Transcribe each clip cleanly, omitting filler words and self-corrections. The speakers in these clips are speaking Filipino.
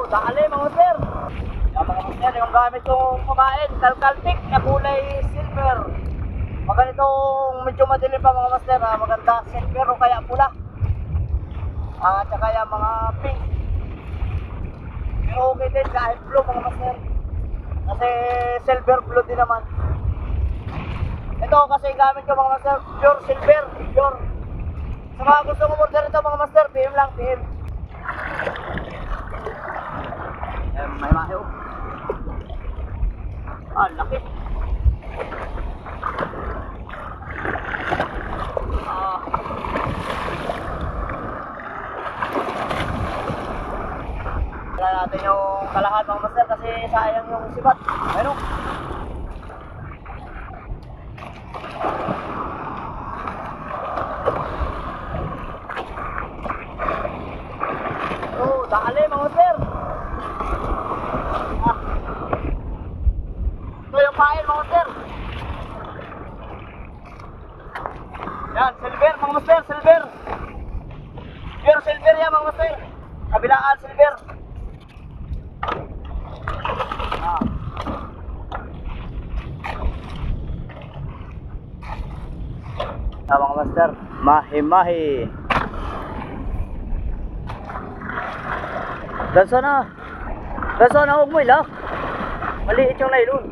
dali mga sir. Yan mga sir, yung gamit kong kumain, kalkaltik na kulay silver. Maganitong medyo madilim pa mga master, maganda silver o kaya pula. At saka yung mga pink. Pero okay din kahit blue mga master. Kasi silver blue din naman. Ito kasi gamit ko mga master, pure silver, pure. Sa mga gusto mong order ito mga master, PM lang, PM. May mahiw. Laki. Wala natin yung kalahat mga master kasi sayang yung sibat. Ayun. Dali mga sir. Ito yung pain mga sir. Yan, silver mga master, silver. Pure silver yan mga master. Kabilaan silver. Mga master, mahi-mahi. Dan sana huwag mo ilak. Maliit yung nylon.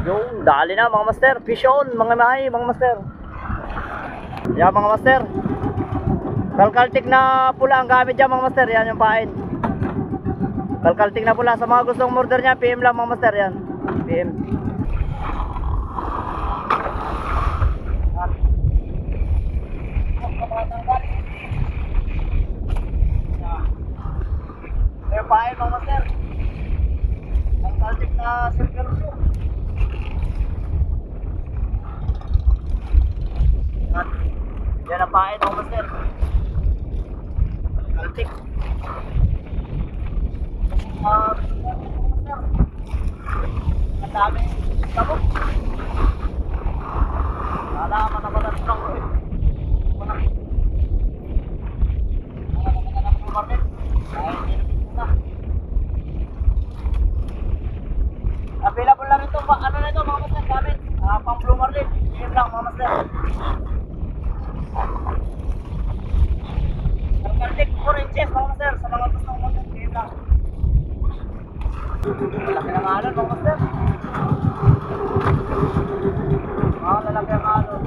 Yung dali na mga master. Fish on mga mahi mga master. Yan mga master. Kalkaltik na pula ang gamit dyan mga master. Yan yung pain. Kalkaltik na pula. Sa mga gustong order nya, PM lang mga master. Yan PM. Yung pain mga master. Ang kaltik na silver blue. Yan ang pain mga master. Kaltik. Ang dami sabog. Wala matabalan lang ko eh. Wala matabalan ko market. Available lang ito, ano na ito mga master, gamit pang blue marlin, yun lang mga master. Kalkaltik 4 inches mga master, sa mga gustong master, yun lang. Lalaki ng alon mga master. Lalaki ang alon.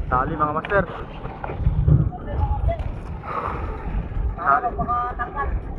Tali mga master. Tali.